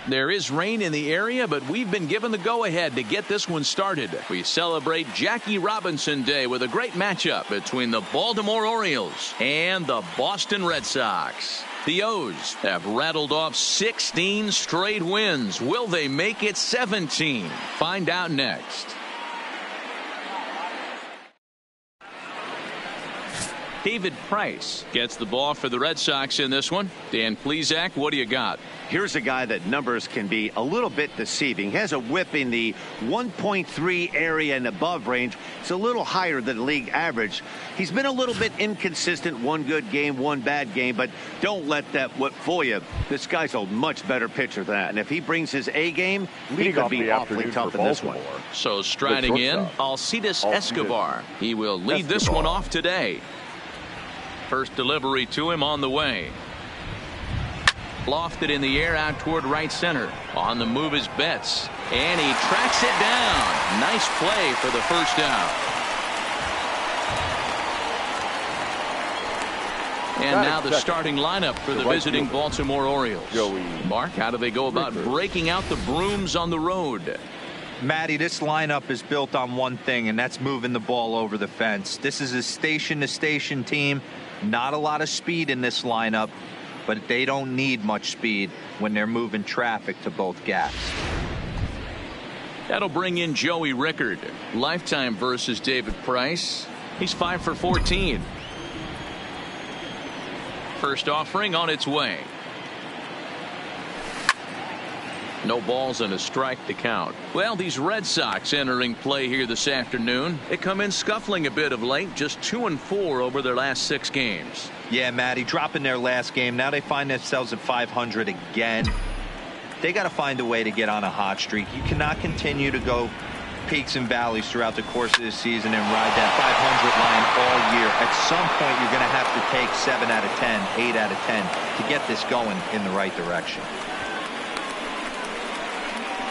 There is rain in the area, but we've been given the go-ahead to get this one started. We celebrate Jackie Robinson Day with a great matchup between the Baltimore Orioles and the Boston Red Sox. The O's have rattled off 16 straight wins. Will they make it 17? Find out next. David Price gets the ball for the Red Sox in this one. Dan Plesac, what do you got? Here's a guy that numbers can be a little bit deceiving. He has a whip in the 1.3 area and above range. It's a little higher than league average. He's been a little bit inconsistent. One good game, one bad game, but don't let that whip fool you. This guy's a much better pitcher than that. And if he brings his A game, he could be awfully tough in this one. So striding in, Alcides Escobar. He will lead this one off today. First delivery to him on the way. Lofted in the air out toward right center. On the move is Betts. And he tracks it down. Nice play for the first out. And now the starting lineup for the visiting Baltimore Orioles. Mark, how do they go about breaking out the brooms on the road? Matty, this lineup is built on one thing, and that's moving the ball over the fence. This is a station-to-station team. Not a lot of speed in this lineup, but they don't need much speed when they're moving traffic to both gaps. That'll bring in Joey Rickard. Lifetime versus David Price. He's 5 for 14. First offering on its way. No balls and a strike to count. Well, these Red Sox entering play here this afternoon. They come in scuffling a bit of late, just 2-4 over their last 6 games. Yeah, Matty, dropping their last game. Now they find themselves at 500 again. They got to find a way to get on a hot streak. You cannot continue to go peaks and valleys throughout the course of the season and ride that 500 line all year. At some point, you're going to have to take 7 out of 10, 8 out of 10 to get this going in the right direction.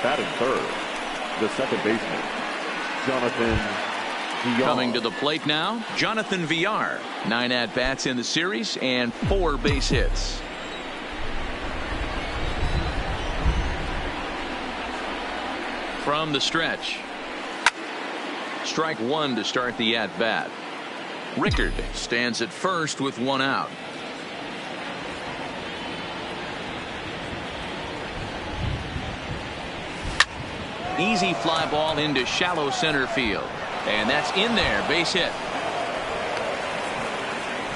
Batting third, the second baseman, Jonathan Villar. Coming to the plate now, Jonathan Villar. 9 at-bats in the series and 4 base hits. From the stretch. Strike 1 to start the at-bat. Rickard stands at first with 1 out. Easy fly ball into shallow center field. And that's in there. Base hit.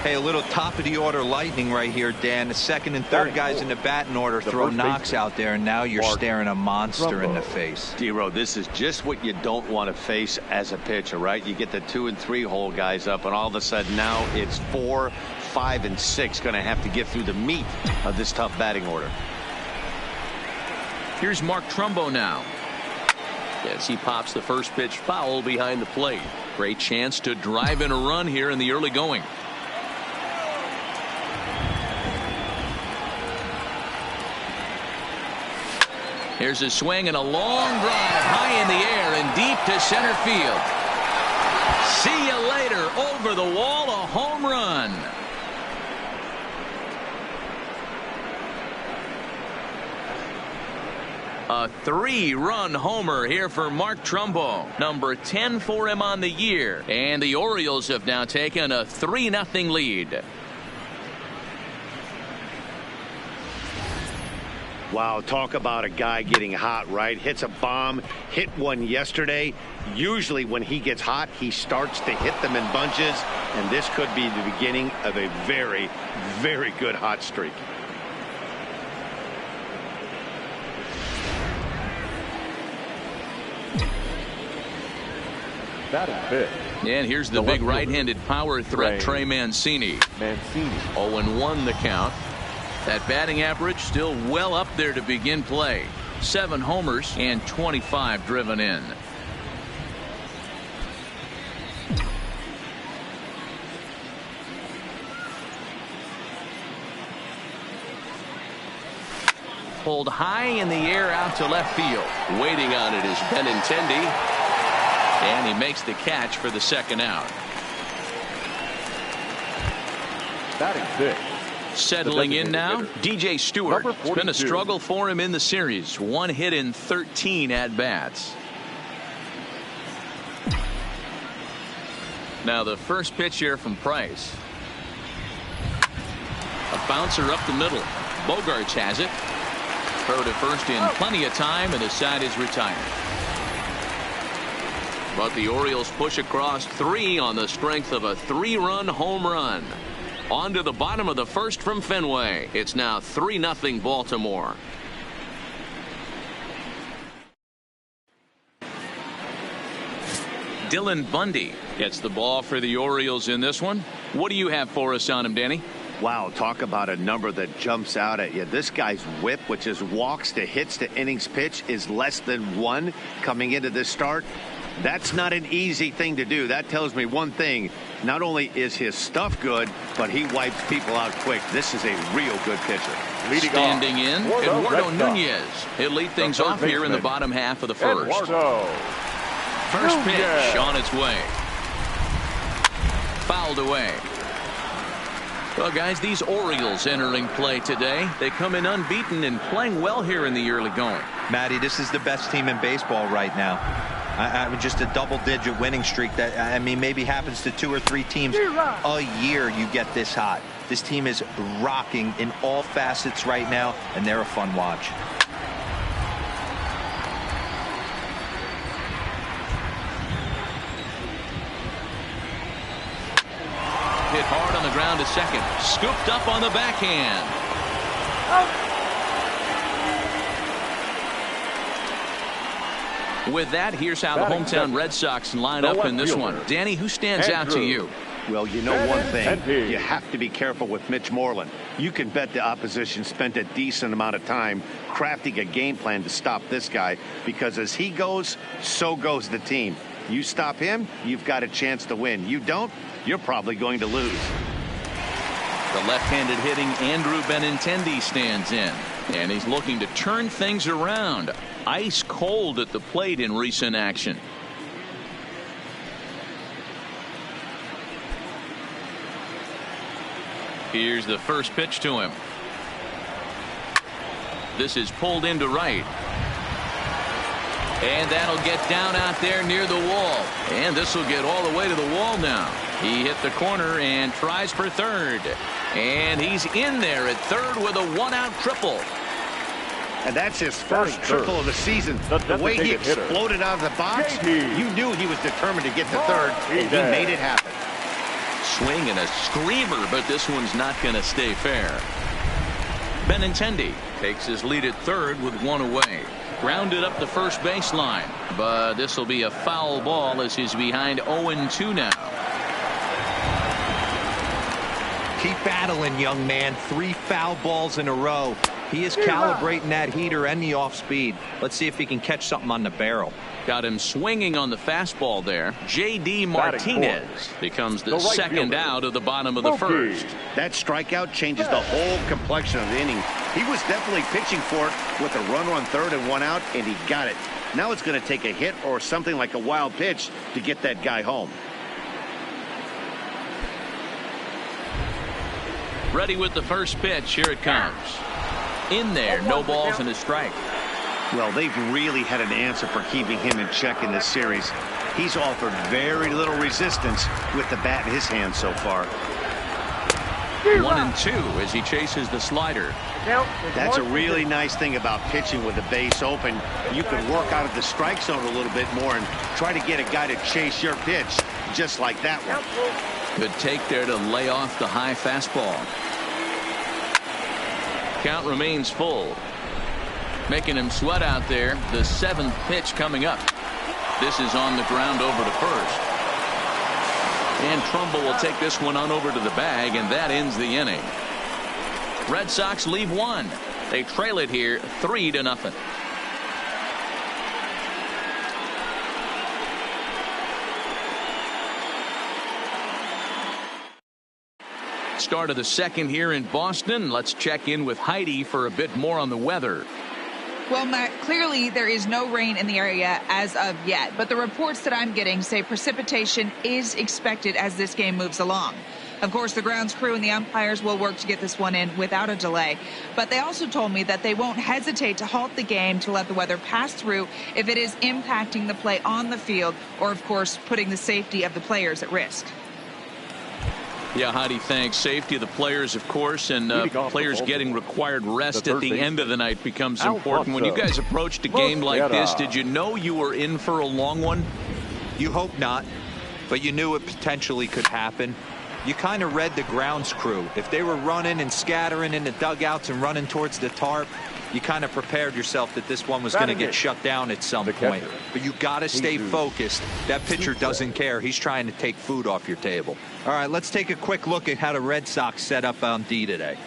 Hey, a little top of the order lightning right here, Dan. The second and third guys in the batting order throw knocks out there, and now you're staring a monster in the face. D-Row, this is just what you don't want to face as a pitcher, right? You get the 2 and 3 hole guys up, and all of a sudden now it's 4, 5, and 6 going to have to get through the meat of this tough batting order. Here's Mark Trumbo now. As he pops the first pitch foul behind the plate. Great chance to drive in a run here in the early going. Here's a swing and a long drive high in the air and deep to center field. See you later. Over the wall, a home run. A 3-run homer here for Mark Trumbo. Number 10 for him on the year. And the Orioles have now taken a 3-0 lead. Wow, talk about a guy getting hot, right? Hits a bomb, hit one yesterday. Usually when he gets hot, he starts to hit them in bunches. And this could be the beginning of a very, very good hot streak. And here's the big right-handed power threat, Trey Mancini. 0-1 the count. That batting average still well up there to begin play. 7 homers and 25 driven in. Pulled high in the air out to left field. Waiting on it is Benintendi. And he makes the catch for the second out. Batting 6, Settling in now, DJ Stewart. Number It's been a 42. struggle for him in the series. 1 hit in 13 at-bats. Now the first pitch here from Price. A bouncer up the middle. Bogarts has it. Throw to first in plenty of time, and the side is retired. But the Orioles push across 3 on the strength of a 3-run home run. On to the bottom of the first from Fenway. It's now 3-0 Baltimore. Dylan Bundy gets the ball for the Orioles in this one. What do you have for us on him, Danny? Wow, talk about a number that jumps out at you. This guy's whip, which is walks to hits to innings pitch, is less than 1 coming into this start. That's not an easy thing to do. That tells me one thing. Not only is his stuff good, but he wipes people out quick. This is a real good pitcher. Standing in, Eduardo Nunez. He'll lead things off here in the bottom half of the first. First pitch on its way. Fouled away. Well, guys, these Orioles entering play today. They come in unbeaten and playing well here in the early going. Matty, this is the best team in baseball right now. I mean, just a double-digit winning streak that, I mean, maybe happens to 2 or 3 teams a year. You get this hot. This team is rocking in all facets right now, and they're a fun watch. Hit hard on the ground to second. Scooped up on the backhand. With that, here's how the hometown Red Sox line up in this one. Danny, who stands out to you? Well, you know one thing. You have to be careful with Mitch Moreland. You can bet the opposition spent a decent amount of time crafting a game plan to stop this guy, because as he goes, so goes the team. You stop him, you've got a chance to win. You don't, you're probably going to lose. The left-handed hitting Andrew Benintendi stands in, and he's looking to turn things around. Ice cold at the plate in recent action. Here's the first pitch to him. This is pulled into right. And that'll get down out there near the wall. And this will get all the way to the wall now. He hit the corner and tries for third. And he's in there at third with a 1-out triple. And that's his first triple of the season. The way he exploded out of the box, you knew he was determined to get to third, and he made it happen. Swing and a screamer, but this one's not going to stay fair. Benintendi takes his lead at third with 1 away. Grounded up the first baseline, but this will be a foul ball as he's behind 0-2 now. Keep battling, young man. 3 foul balls in a row. He is calibrating that heater and the off speed. Let's see if he can catch something on the barrel. Got him swinging on the fastball there. J.D. Martinez becomes the second out of the bottom of the first. That strikeout changes the whole complexion of the inning. He was definitely pitching for it with a runner on third and 1 out, and he got it. Now it's going to take a hit or something like a wild pitch to get that guy home. Ready with the first pitch. Here it comes. In there, no balls and a strike. Well, they've really had an answer for keeping him in check in this series. He's offered very little resistance with the bat in his hand so far. 1-2 as he chases the slider. That's a really nice thing about pitching with the base open. You can work out of the strike zone a little bit more and try to get a guy to chase your pitch, just like that one. Good take there to lay off the high fastball. Count remains full. Making him sweat out there. The 7th pitch coming up. This is on the ground over to first. And Trumbull will take this one on over to the bag, and that ends the inning. Red Sox leave 1. They trail it here 3-0. Start of the second here in Boston. Let's check in with Heidi for a bit more on the weather. Well, Matt, clearly there is no rain in the area as of yet, but the reports that I'm getting say precipitation is expected as this game moves along. Of course, the grounds crew and the umpires will work to get this one in without a delay. But they also told me that they won't hesitate to halt the game to let the weather pass through if it is impacting the play on the field or, of course, putting the safety of the players at risk. Yeah, Heidi, thanks. Safety of the players, of course, and players getting required rest at the end of the night becomes important. When you guys approached a game like this, did you know you were in for a long one? You hope not, but you knew it potentially could happen. You kind of read the grounds crew. If they were running and scattering in the dugouts and running towards the tarp, you kind of prepared yourself that this one was going to get shut down at some point. But you got to stay focused. That pitcher doesn't care. He's trying to take food off your table. All right, let's take a quick look at how the Red Sox set up on D today.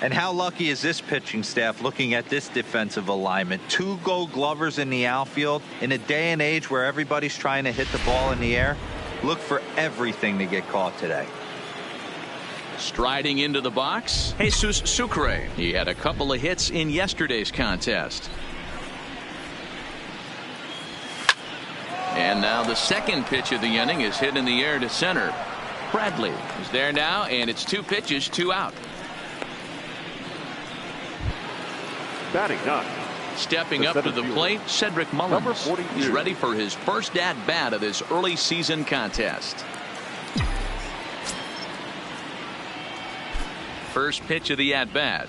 And how lucky is this pitching staff looking at this defensive alignment? 2 Gold Glovers in the outfield. In a day and age where everybody's trying to hit the ball in the air, look for everything to get caught today. Striding into the box, Jesus Sucre. He had a couple of hits in yesterday's contest. And now the second pitch of the inning is hit in the air to center. Bradley is there now, and it's 2 pitches, 2 out. Batting 9. Stepping up to the plate, Cedric Mullins. He's ready for his first at-bat of this early season contest. First pitch of the at-bat.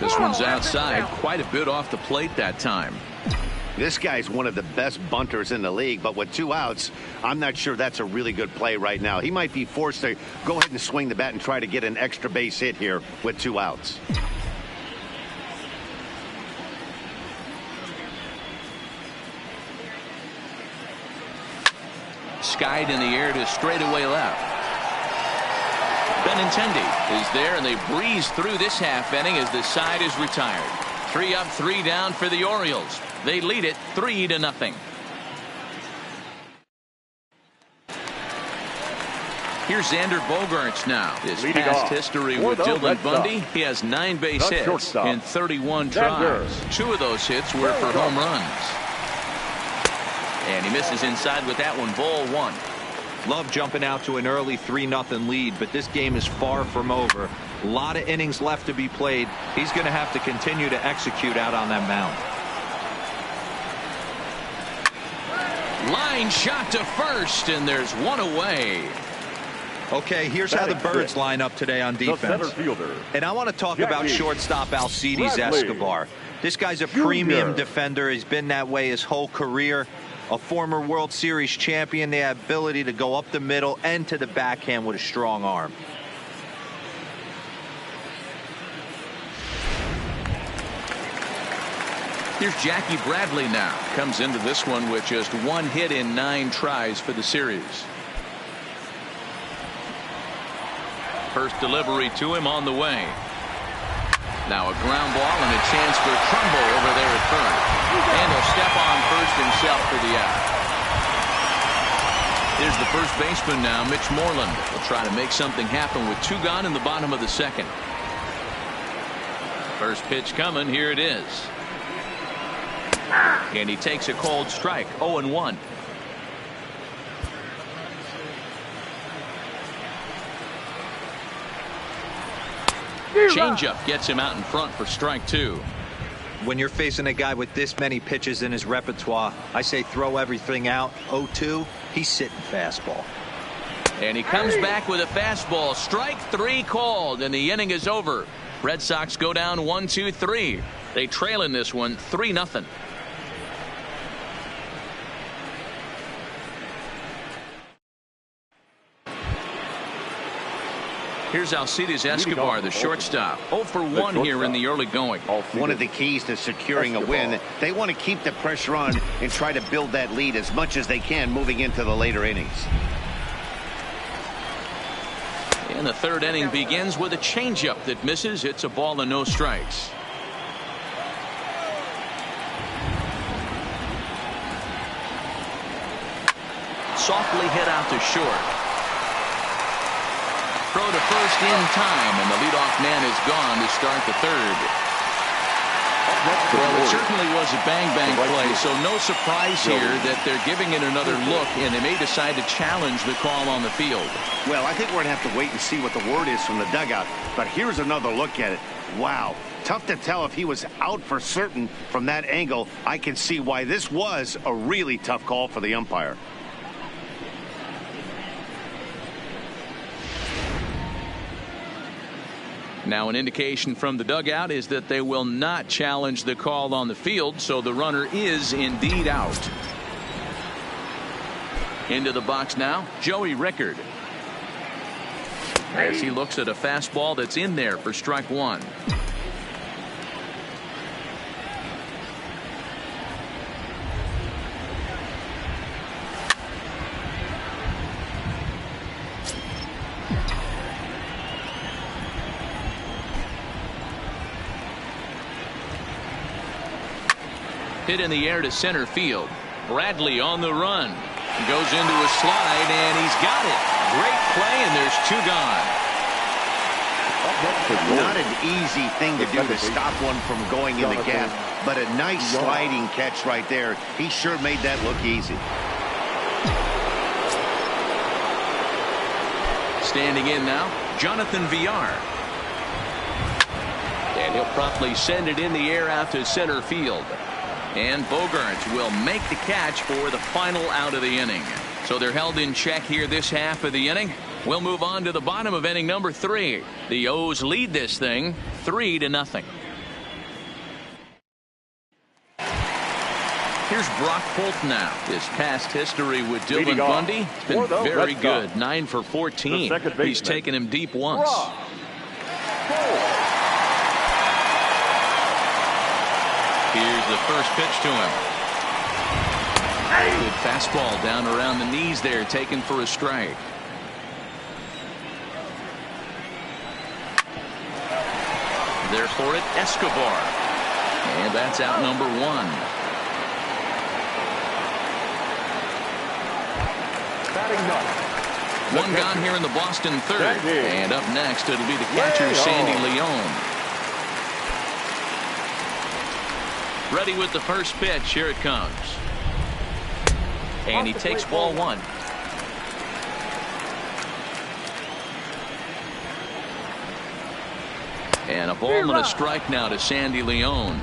This one's outside, quite a bit off the plate that time. This guy's one of the best bunters in the league, but with 2 outs, I'm not sure that's a really good play right now. He might be forced to go ahead and swing the bat and try to get an extra base hit here with 2 outs. Skied in the air to straightaway left. Benintendi is there, and they breeze through this half inning as the side is retired. 3 up, 3 down for the Orioles. They lead it 3-0. Here's Xander Bogaerts now. His past history with Dylan Bundy. He has 9 base hits in 31 tries. 2 of those hits were for home runs. And he misses inside with that one. Ball 1. Love jumping out to an early 3-0 lead, but this game is far from over. A lot of innings left to be played. He's going to have to continue to execute out on that mound. Line shot to first, and there's 1 away. Okay, here's how the Birds line up today on defense. And I want to talk about shortstop Alcides Escobar. This guy's a premium defender. He's been that way his whole career. A former World Series champion, the ability to go up the middle and to the backhand with a strong arm. Here's Jackie Bradley now. Comes into this one with just 1 hit in 9 tries for the series. First delivery to him on the way. Now a ground ball and a chance for Trumbo over there at third. And he'll step on first himself for the out. Here's the first baseman now, Mitch Moreland. Will try to make something happen with 2 gone in the bottom of the second. First pitch coming. Here it is. And he takes a cold strike. 0-1. Changeup gets him out in front for strike 2. When you're facing a guy with this many pitches in his repertoire, I say throw everything out. 0-2. He's sitting fastball. And he comes back with a fastball. Strike 3 called, and the inning is over. Red Sox go down 1-2-3. They trail in this one 3-0. Here's Alcides Escobar, the shortstop. 0 for 1 here in the early going. One of the keys to securing a win, they want to keep the pressure on and try to build that lead as much as they can moving into the later innings. And the 3rd inning begins with a changeup that misses. It's a ball and no strikes. Softly hit out to short. Throw to first in time, and the leadoff man is gone to start the 3rd. Well, it certainly was a bang-bang play, so no surprise here that they're giving it another look, and they may decide to challenge the call on the field. Well, I think we're going to have to wait and see what the word is from the dugout, but here's another look at it. Wow. Tough to tell if he was out for certain from that angle. I can see why this was a really tough call for the umpire. Now an indication from the dugout is that they will not challenge the call on the field, so the runner is indeed out. Into the box now, Joey Rickard. As he looks at a fastball that's in there for strike one. Hit in the air to center field. Bradley on the run. Goes into a slide, and he's got it. Great play, and there's two gone. Not an easy thing to do to stop one from going in the gap, but a nice sliding catch right there. He sure made that look easy. Standing in now, Jonathan Villar. And he'll promptly send it in the air out to center field. And Bogaerts will make the catch for the final out of the inning. So they're held in check here this half of the inning. We'll move on to the bottom of inning number 3. The O's lead this thing 3-0. Here's Brock Holt now. His past history with Dylan Bundy has been very good. 9 for 14. He's taken him deep once. Here's the first pitch to him. Good fastball down around the knees there, taken for a strike. There for it, Escobar. And that's out number 1. One gone here in the Boston third. And up next, it'll be the catcher, Sandy Leone. Ready with the first pitch. Here it comes. And he takes ball 1. And a ball and a strike now to Sandy Leone.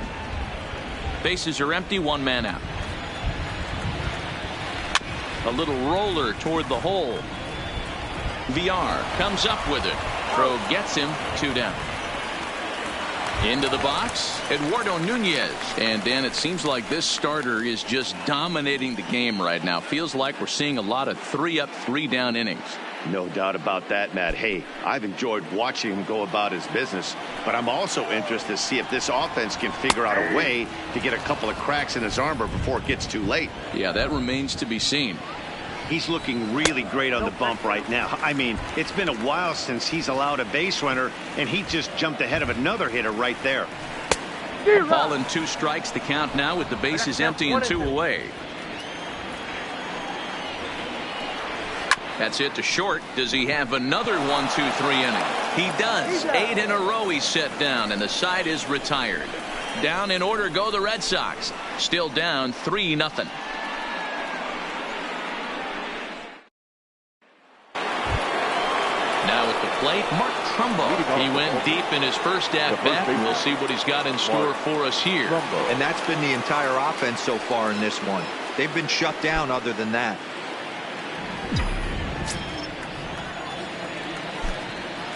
Bases are empty, 1 man out. A little roller toward the hole. Villar comes up with it. Throw gets him, 2 down. Into the box, Eduardo Nunez. And Dan, it seems like this starter is just dominating the game right now. Feels like we're seeing a lot of 3-up, 3-down innings. No doubt about that, Matt. Hey, I've enjoyed watching him go about his business, but I'm also interested to see if this offense can figure out a way to get a couple of cracks in his armor before it gets too late. Yeah, that remains to be seen. He's looking really great on the bump right now. I mean, it's been a while since he's allowed a base runner, and he just jumped ahead of another hitter right there. A ball and 2 strikes, the count now with the bases empty and 2 away. That's it to short. Does he have another 1-2-3 inning? He does. 8 in a row he's set down, and the side is retired. Down in order go the Red Sox. Still down 3-0. Now at the plate, Mark Trumbo. He went deep in his first at-bat, and we'll see what he's got in store for us here. And that's been the entire offense so far in this one. They've been shut down other than that.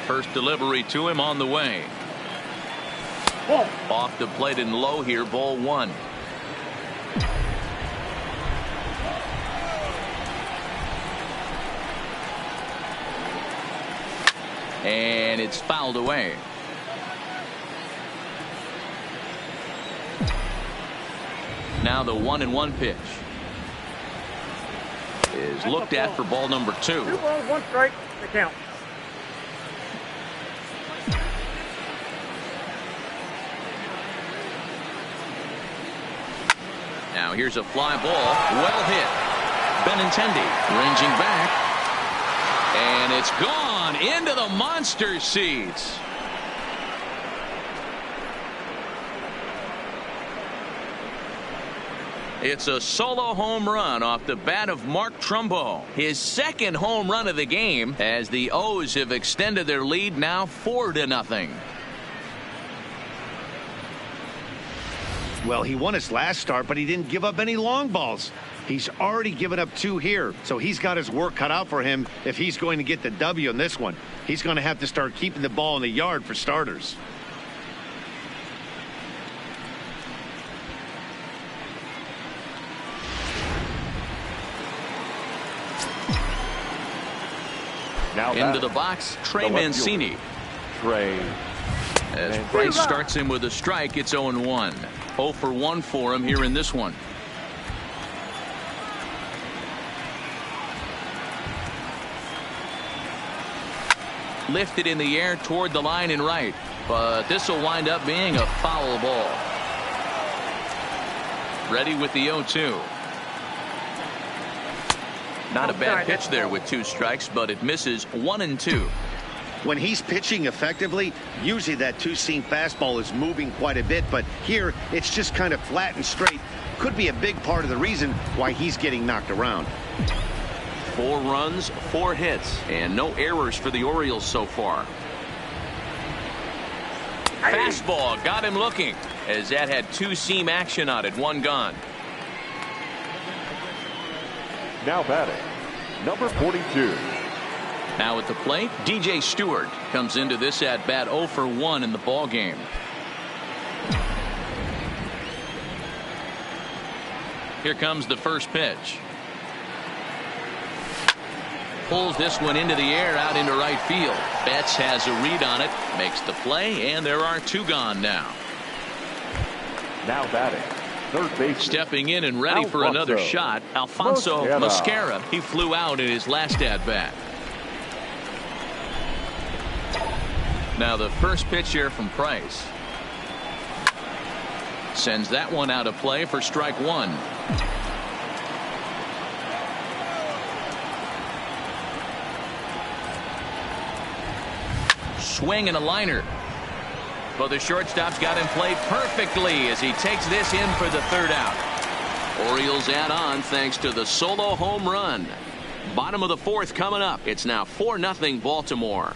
First delivery to him on the way. Off the plate and low here, ball 1. And it's fouled away. Now the 1-1 pitch is looked at for ball number 2. 2 balls, 1 strike, the count. Now here's a fly ball, well hit. Benintendi ranging back, and it's gone into the monster seats. It's a solo home run off the bat of Mark Trumbo. His second home run of the game as the O's have extended their lead now 4-0. Well, he won his last start, but he didn't give up any long balls. He's already given up 2 here, so he's got his work cut out for him if he's going to get the W in this one. He's going to have to start keeping the ball in the yard for starters. Now into the box, Trey Mancini. As Price starts him with a strike, it's 0-1. 0 for 1 for him here in this one. Lifted in the air toward the line and right, but this will wind up being a foul ball. Ready with the 0-2. Not a bad pitch there with 2 strikes, but it misses 1-2. When he's pitching effectively, usually that two-seam fastball is moving quite a bit, but here it's just kind of flat and straight. Could be a big part of the reason why he's getting knocked around. 4 runs, 4 hits, and no errors for the Orioles so far. Fastball got him looking, as that had two-seam action on it. 1 gone. Now batting, number 42. Now at the plate, DJ Stewart comes into this at bat 0 for 1 in the ball game. Here comes the first pitch. Pulls this one into the air out into right field. Betts has a read on it, makes the play, and there are 2 gone now. Now batting, third base. Stepping in and ready for another shot, Alfonso Mosquera. He flew out in his last at bat. Now the first pitch here from Price. Sends that one out of play for strike 1. Swing and a liner. But the shortstop's got him played perfectly as he takes this in for the 3rd out. Orioles add on thanks to the solo home run. Bottom of the 4th coming up. It's now 4-0 Baltimore.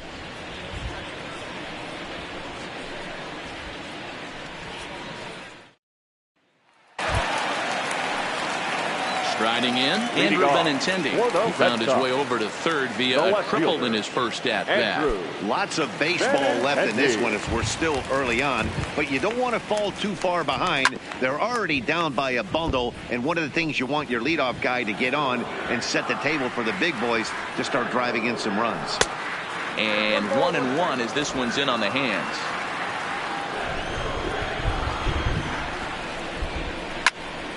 Striding in, Andrew Benintendi. He found his way over to 3rd via a triple in his first at-bat. Lots of baseball left in this one as we're still early on, but you don't want to fall too far behind. They're already down by a bundle, and one of the things you want your leadoff guy to get on and set the table for the big boys to start driving in some runs. And 1-1 as this one's in on the hands.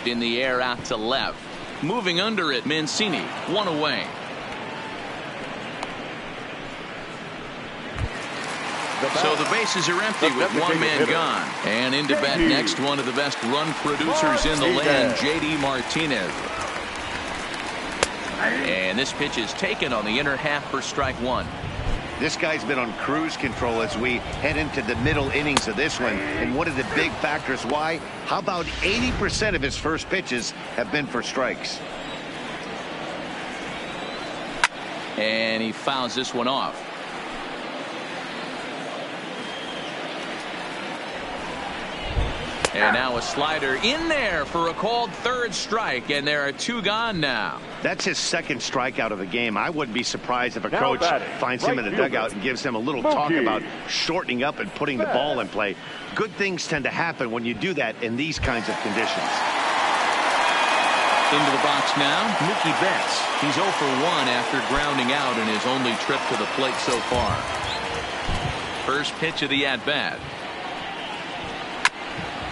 In the air out to left. Moving under it, Mancini, 1 away. So the bases are empty with 1 man gone. And into bat next, one of the best run producers in the land, J.D. Martinez. And this pitch is taken on the inner half for strike 1. This guy's been on cruise control as we head into the middle innings of this one. And one of the big factors why, how about 80% of his first pitches have been for strikes. And he fouls this one off. And now a slider in there for a called 3rd strike, and there are 2 gone now. That's his 2nd strikeout of the game. I wouldn't be surprised if a coach finds him in the dugout and gives him a little talk about shortening up and putting the ball in play. Good things tend to happen when you do that in these kinds of conditions. Into the box now, Mookie Betts. He's 0 for 1 after grounding out in his only trip to the plate so far. First pitch of the at-bat.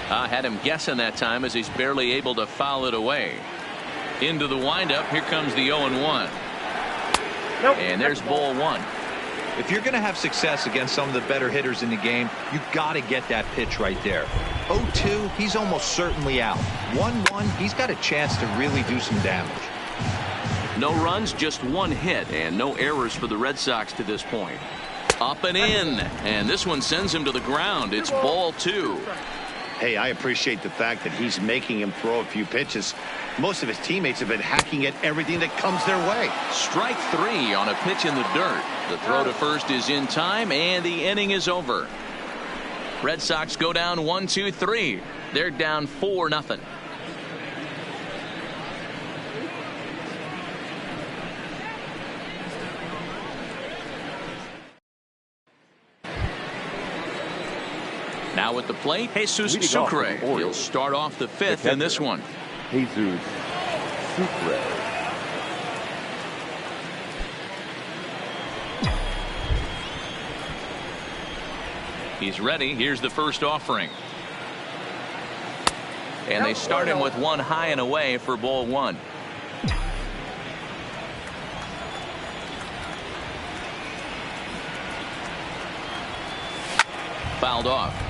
Had him guessing that time as he's barely able to foul it away. Into the windup. Here comes the 0-1. And there's ball 1. If you're going to have success against some of the better hitters in the game, you've got to get that pitch right there. 0-2, he's almost certainly out. 1-1, he's got a chance to really do some damage. No runs, just 1 hit, and no errors for the Red Sox to this point. Up and in, and this one sends him to the ground. It's ball 2. Hey, I appreciate the fact that he's making him throw a few pitches. Most of his teammates have been hacking at everything that comes their way. Strike 3 on a pitch in the dirt. The throw to first is in time, and the inning is over. Red Sox go down 1-2-3. They're down 4-0. Now at the plate, Jesus Sucre. He'll start off the 5th in this one. Jesus Sucre. He's ready. Here's the first offering. And they start him with one high and away for ball 1. Fouled off.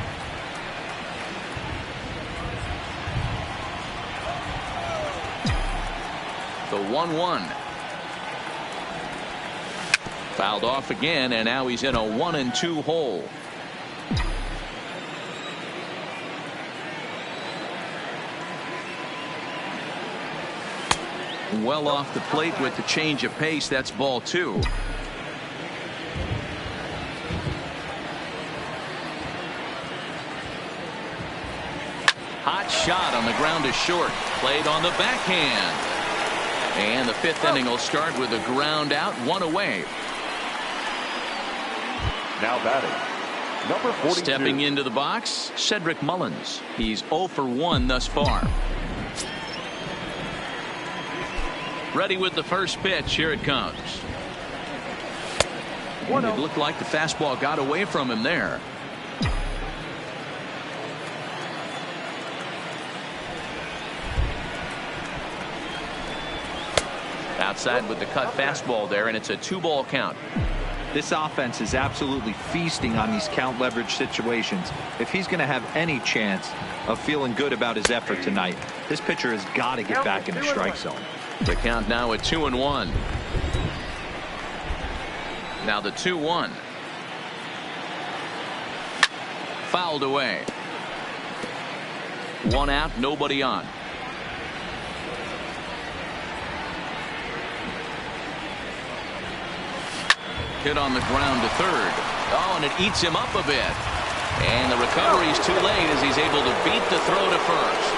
The 1-1. Fouled off again, and now he's in a 1-2 hole. Well off the plate with the change of pace. That's ball 2. Hot shot on the ground is short. Played on the backhand. And the 5th inning will start with a ground out, 1 away. Now batting, number 42. Stepping into the box, Cedric Mullins. He's 0 for 1 thus far. Ready with the first pitch. Here it comes. And it looked like the fastball got away from him there. Outside with the cut fastball there, and it's a 2-ball count. This offense is absolutely feasting on these count leverage situations. If he's going to have any chance of feeling good about his effort tonight, this pitcher has got to get back in the strike zone. The count now at 2-1. Now the 2-1. Fouled away. 1 out, nobody on. Hit on the ground to third. Oh, and it eats him up a bit. And the recovery's too late as he's able to beat the throw to first.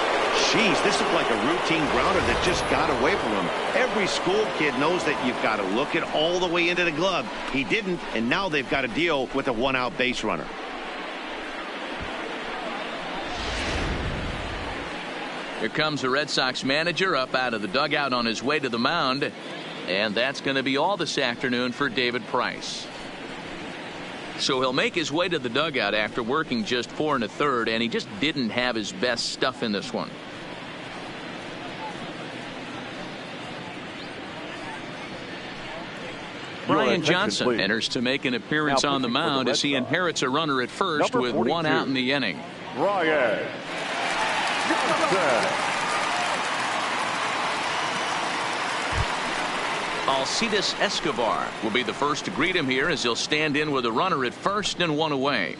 Jeez, this looked like a routine grounder that just got away from him. Every school kid knows that you've got to look it all the way into the glove. He didn't, and now they've got to deal with a 1-out base runner. Here comes the Red Sox manager up out of the dugout on his way to the mound. And that's going to be all this afternoon for David Price. So he'll make his way to the dugout after working just 4 1/3, and he just didn't have his best stuff in this one. Brian Johnson enters to make an appearance on the mound as he inherits a runner at first with 1 out in the inning. Brian Johnson. Alcides Escobar will be the first to greet him here as he'll stand in with a runner at first and 1 away.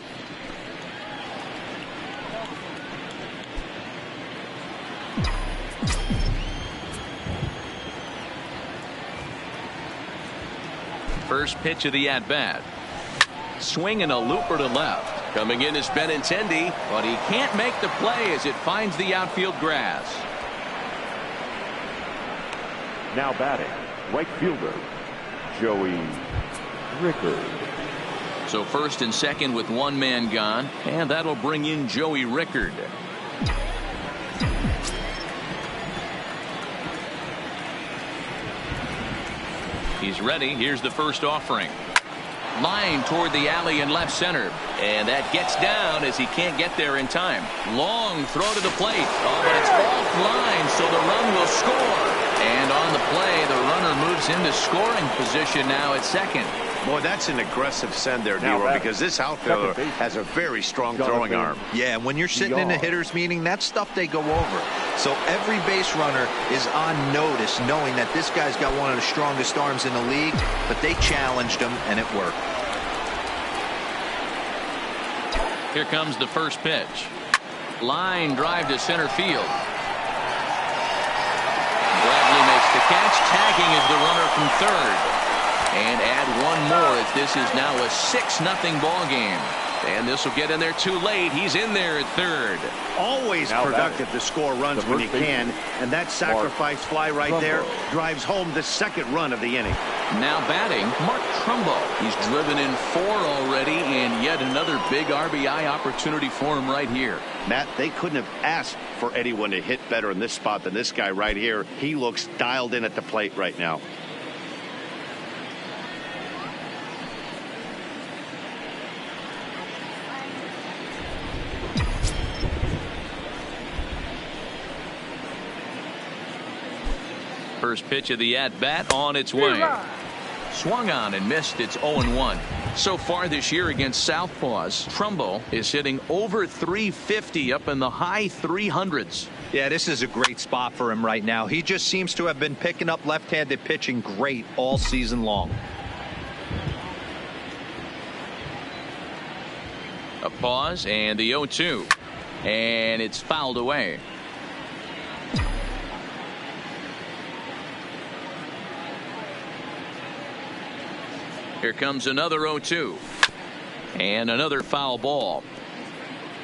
First pitch of the at-bat. Swinging a looper to left. Coming in is Benintendi, but he can't make the play as it finds the outfield grass. Now batting, right fielder, Joey Rickard. So first and second with 1 man gone, and that'll bring in Joey Rickard. He's ready. Here's the first offering. Line toward the alley in left center. And that gets down as he can't get there in time. Long throw to the plate. Oh, but it's offline, so the run will score. And on the play, the runner moves into scoring position now at second. Boy, that's an aggressive send there, Nero, because this outfielder has a very strong throwing arm. Yeah, when you're sitting in a hitter's meeting, that's stuff they go over. So every base runner is on notice, knowing that this guy's got one of the strongest arms in the league, but they challenged him, and it worked. Here comes the first pitch. Line drive to center field. Bradley makes the catch. Tagging is the runner from third. And add one more as this is now a 6-0 ball game. And this will get in there too late. He's in there at third. Always Now productive to score runs when you can. And that sacrifice fly right there drives home the second run of the inning. Now batting, Mark Trumbo. He's driven in 4 already, and yet another big RBI opportunity for him right here. Matt, they couldn't have asked for anyone to hit better in this spot than this guy right here. He looks dialed in at the plate right now. First pitch of the at-bat on its way. Swung on and missed. It's 0-1. So far this year against Southpaws, Trumbo is hitting over 350 up in the high 300s. Yeah, this is a great spot for him right now. He just seems to have been picking up left-handed pitching great all season long. A pause and the 0-2. And it's fouled away. Here comes another 0-2. And another foul ball.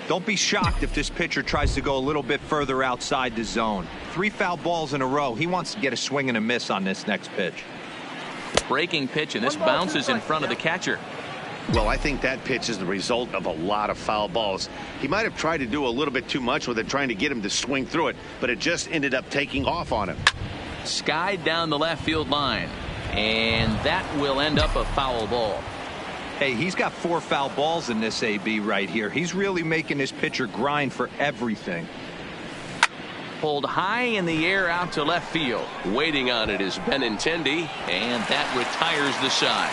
Don't be shocked if this pitcher tries to go a little bit further outside the zone. 3 foul balls in a row. He wants to get a swing and a miss on this next pitch. Breaking pitch, and this bounces in front of the catcher. Well, I think that pitch is the result of a lot of foul balls. He might have tried to do a little bit too much with it, trying to get him to swing through it, but it just ended up taking off on him. Skied down the left field line. And that will end up a foul ball. Hey, he's got 4 foul balls in this AB right here. He's really making his pitcher grind for everything. Pulled high in the air out to left field. Waiting on it is Benintendi, and that retires the side.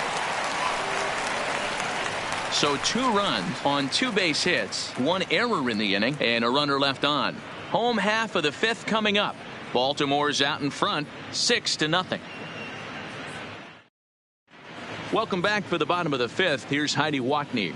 So 2 runs on 2 base hits, 1 error in the inning, and a runner left on. Home half of the 5th coming up. Baltimore's out in front, 6-0. Welcome back for the bottom of the 5th. Here's Heidi Watney.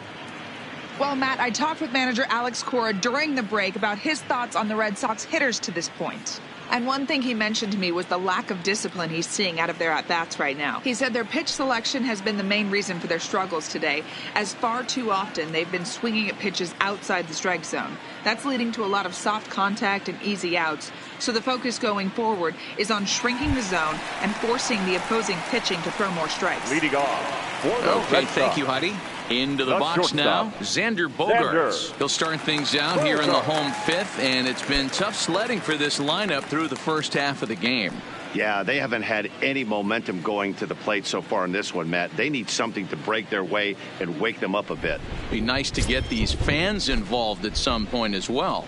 Well, Matt, I talked with manager Alex Cora during the break about his thoughts on the Red Sox hitters to this point. And one thing he mentioned to me was the lack of discipline he's seeing out of their at-bats right now. He said their pitch selection has been the main reason for their struggles today, as far too often they've been swinging at pitches outside the strike zone. That's leading to a lot of soft contact and easy outs. So the focus going forward is on shrinking the zone and forcing the opposing pitching to throw more strikes. Leading off for the Okay, Red thank Sox. you, Heidi. Into the The box now, shortstop, Xander Bogaerts. Xander He'll start things out here in the home 5th, and it's been tough sledding for this lineup through the first half of the game. Yeah, they haven't had any momentum going to the plate so far in this one, Matt. They need something to break their way and wake them up a bit. Be nice to get these fans involved at some point as well.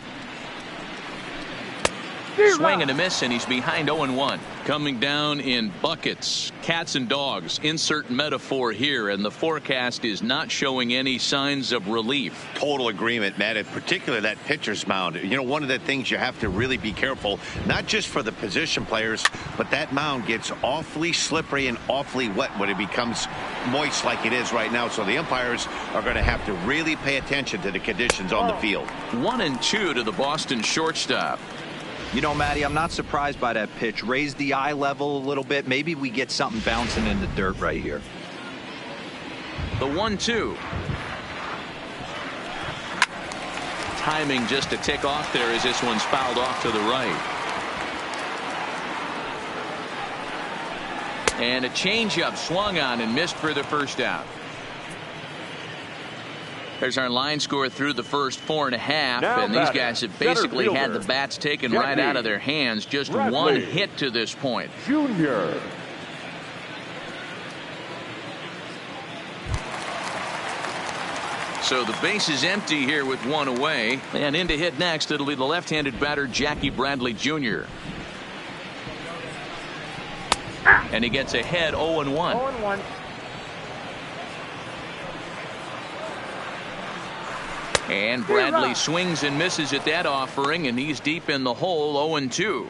Swing and a miss, and he's behind 0-1. Coming down in buckets, cats and dogs. Insert metaphor here, and the forecast is not showing any signs of relief. Total agreement, Matt. In particular, that pitcher's mound. You know, one of the things you have to really be careful, not just for the position players, but that mound gets awfully slippery and awfully wet when it becomes moist like it is right now. So the umpires are going to have to really pay attention to the conditions on the field. 1-2 to the Boston shortstop. You know, Matty, I'm not surprised by that pitch. Raise the eye level a little bit. Maybe we get something bouncing in the dirt right here. The 1-2. Timing just a tick off there as this one's fouled off to the right. And a changeup swung on and missed for the first out. There's our line score through the first 4.5, and these guys have basically had the bats taken right out of their hands. Just Bradley. 1 hit to this point. Junior. So the base is empty here with 1 away, and in to hit next, it'll be the left-handed batter Jackie Bradley Jr. And he gets ahead 0-1. 0-1. And Bradley swings and misses at that offering, and he's deep in the hole, 0-2.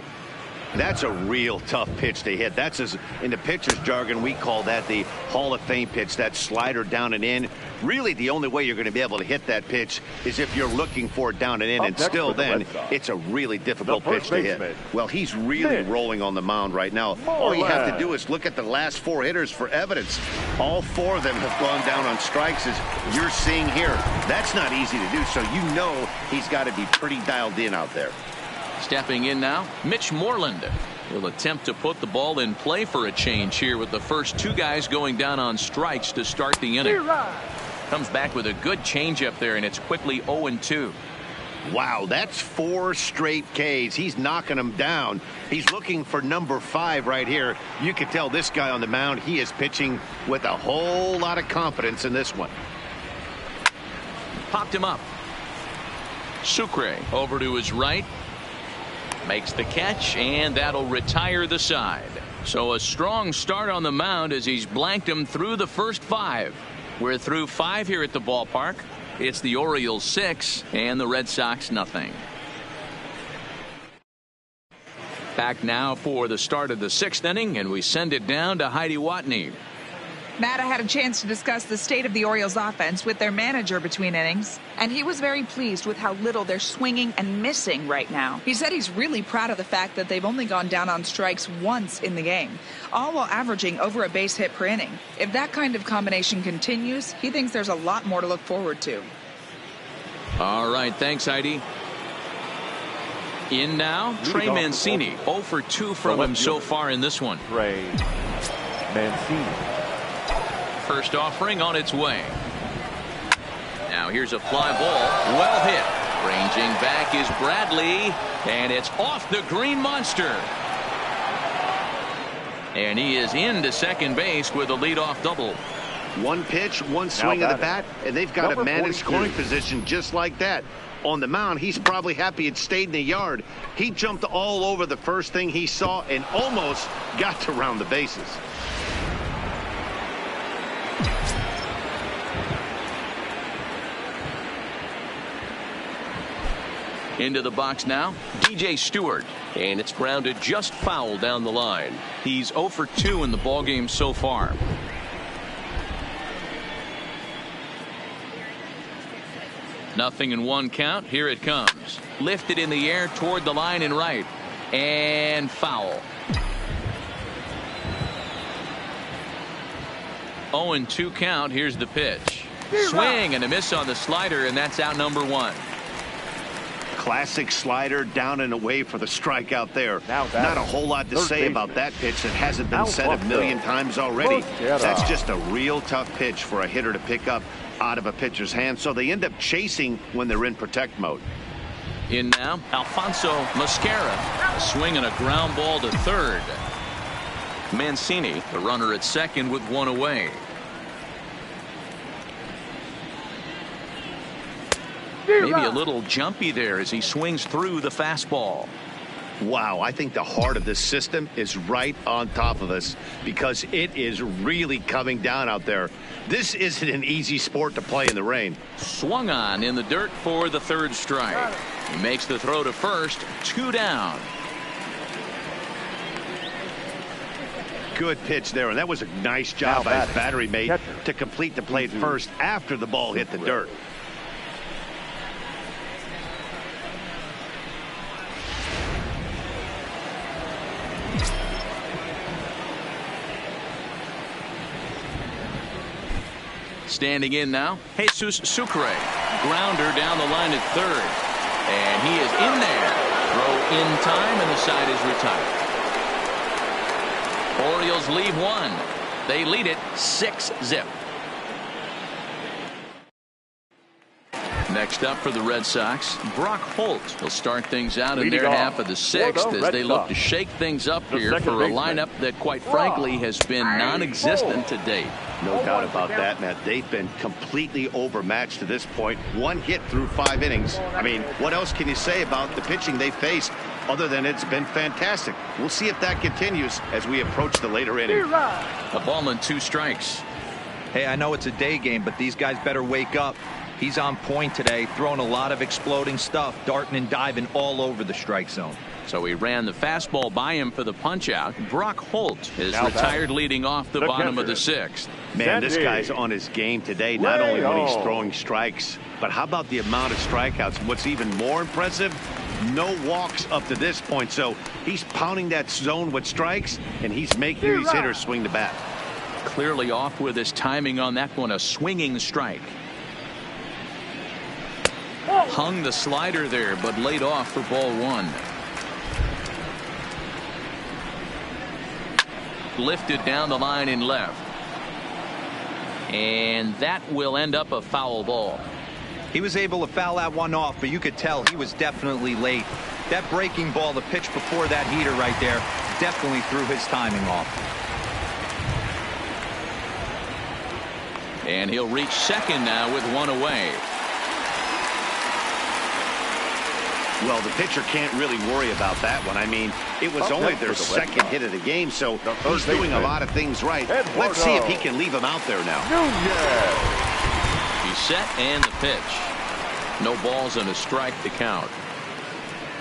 That's a real tough pitch to hit. That's, in the pitcher's jargon, we call that the Hall of Fame pitch, that slider down and in. Really, the only way you're going to be able to hit that pitch is if you're looking for it down and in, and still then, it's a really difficult pitch to hit. Well, he's really rolling on the mound right now. All you have to do is look at the last 4 hitters for evidence. All 4 of them have gone down on strikes, as you're seeing here. That's not easy to do, so you know he's got to be pretty dialed in out there. Stepping in now, Mitch Moreland. He'll attempt to put the ball in play for a change here with the first 2 guys going down on strikes to start the inning. Comes back with a good changeup there, and it's quickly 0-2. Wow, that's 4 straight Ks. He's knocking them down. He's looking for number 5 right here. You can tell this guy on the mound, he is pitching with a whole lot of confidence in this one. Popped him up. Sucre over to his right. Makes the catch, and that'll retire the side. So a strong start on the mound as he's blanked him through the first 5. We're through 5 here at the ballpark. It's the Orioles 6 and the Red Sox nothing. Back now for the start of the 6th inning, and we send it down to Heidi Watney. Matt, I had a chance to discuss the state of the Orioles offense with their manager between innings, and he was very pleased with how little they're swinging and missing right now. He said he's really proud of the fact that they've only gone down on strikes once in the game, all while averaging over a base hit per inning. If that kind of combination continues, he thinks there's a lot more to look forward to. All right, thanks, Heidi. In now, Trey Mancini. 0 for 2 from him so far in this one. Trey Mancini. First offering on its way. Now here's a fly ball. Well hit. Ranging back is Bradley. And it's off the green monster. And he is into second base with a leadoff double. 1 pitch, 1 swing of the bat, and they've got a man in scoring position just like that. On the mound, he's probably happy it stayed in the yard. He jumped all over the first thing he saw and almost got to round the bases. Into the box now, DJ Stewart, and it's grounded just foul down the line. He's 0 for 2 in the ballgame so far. Nothing in 1 count. Here it comes. Lifted in the air toward the line and right. And foul. 0-2 count. Here's the pitch. Swing and a miss on the slider, and that's out number 1. Classic slider down and away for the strikeout there. Not a whole lot to say about that pitch that hasn't been said a million times already. That's just a real tough pitch for a hitter to pick up out of a pitcher's hand, so they end up chasing when they're in protect mode. In now, Alfonso Mascara. A swing and a ground ball to third. Mancini, the runner at second with 1 away. Maybe a little jumpy there as he swings through the fastball. Wow, I think the heart of this system is right on top of us because it is really coming down out there. This isn't an easy sport to play in the rain. Swung on in the dirt for the 3rd strike. He makes the throw to first. 2 down. Good pitch there, and that was a nice job by his battery mate to complete the play at first after the ball hit the dirt. Standing in now, Jesus Sucre. Grounder down the line at third. And he is in there. Throw in time, and the side is retired. Orioles leave 1. They lead it 6-0. Next up for the Red Sox, Brock Holt will start things out in their half of the 6th as they look to shake things up here for a lineup that quite frankly has been non-existent to date. No doubt about that, Matt. They've been completely overmatched to this point. 1 hit through 5 innings. I mean, what else can you say about the pitching they faced other than it's been fantastic? We'll see if that continues as we approach the later innings. A ball and 2 strikes. Hey, I know it's a day game, but these guys better wake up. He's on point today, throwing a lot of exploding stuff, darting and diving all over the strike zone. So he ran the fastball by him for the punch out. Brock Holt is Now retired, batting, leading off the bottom of the sixth. Man, this Sandy. guy's on his game today, not only when he's Way throwing strikes, but how about the amount of strikeouts? What's even more impressive, no walks up to this point. So he's pounding that zone with strikes, and he's making these hitters swing the bat. Clearly off with his timing on that one, a swinging strike. Hung the slider there, but laid off for ball one. Lifted down the line in left. And that will end up a foul ball. He was able to foul that one off, but you could tell he was definitely late. That breaking ball, the pitch before that heater right there, definitely threw his timing off. And he'll reach second now with one away. Well, the pitcher can't really worry about that one. I mean, it was only their second hit of the game, so he's doing a lot of things right. Let's see if he can leave him out there now. He's set and the pitch. No balls and a strike to count.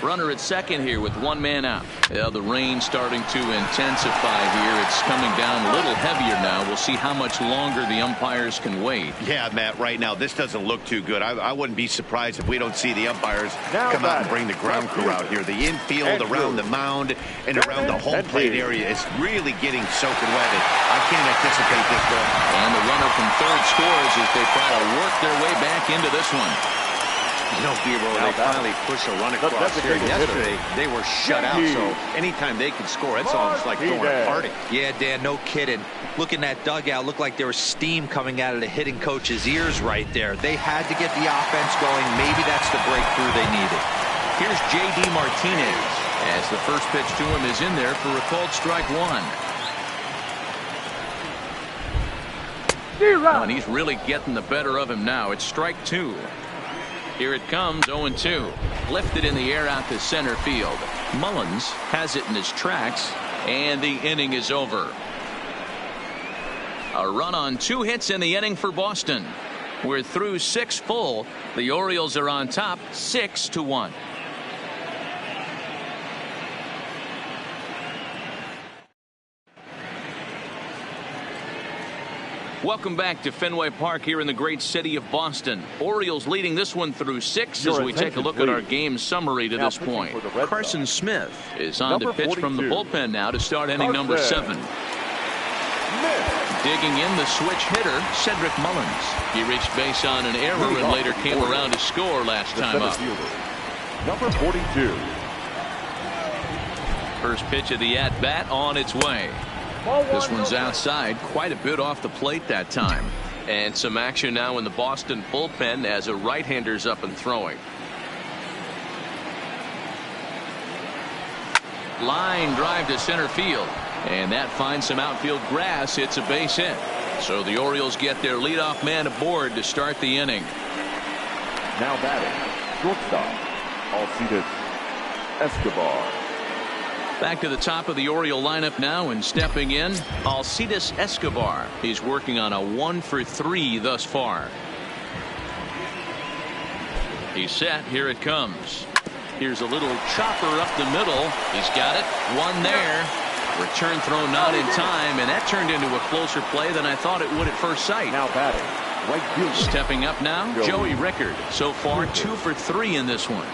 Runner at second here with one man out. Yeah, the rain starting to intensify here. It's coming down a little heavier now. We'll see how much longer the umpires can wait. Yeah, Matt, right now this doesn't look too good. I wouldn't be surprised if we don't see the umpires come out and bring the ground crew out here. The infield, around the mound, and around the home plate area is really getting soaking wet. I can't anticipate this one. And the runner from third scores as they try to work their way back into this one. You know, they finally push a run across here. Yesterday, they were shut out, so anytime they can score, it's almost like throwing a party. Yeah, Dan, no kidding. Look in that dugout, looked like there was steam coming out of the hitting coach's ears right there. They had to get the offense going. Maybe that's the breakthrough they needed. Here's J.D. Martinez as the first pitch to him is in there for a called strike one. Oh, and he's really getting the better of him now. It's strike two. Here it comes, 0-2. Lifted in the air out to center field. Mullins has it in his tracks, and the inning is over. A run on 2 hits in the inning for Boston. We're through 6 full. The Orioles are on top 6-1. Welcome back to Fenway Park here in the great city of Boston. Orioles leading this one through 6 as we take a look at our game summary to this point. Carson Smith is on the pitch from the bullpen now to start inning number 7. Digging in the switch hitter, Cedric Mullins. He reached base on an error and later came around to score last time up. Number 42. First pitch of the at-bat on its way. This one's outside, quite a bit off the plate that time. And some action now in the Boston bullpen as a right-hander's up and throwing. Line drive to center field. And that finds some outfield grass. It's a base hit. So the Orioles get their leadoff man aboard to start the inning. Now batting, shortstop, Alcides Escobar. Back to the top of the Oriole lineup now, and stepping in, Alcides Escobar. He's working on a 1-for-3 thus far. He's set. Here it comes. Here's a little chopper up the middle. He's got it. One there. Return throw not in time, and that turned into a closer play than I thought it would at first sight. Now batting, right fielder. Stepping up now, Joey Rickard. So far, 2-for-3 in this one.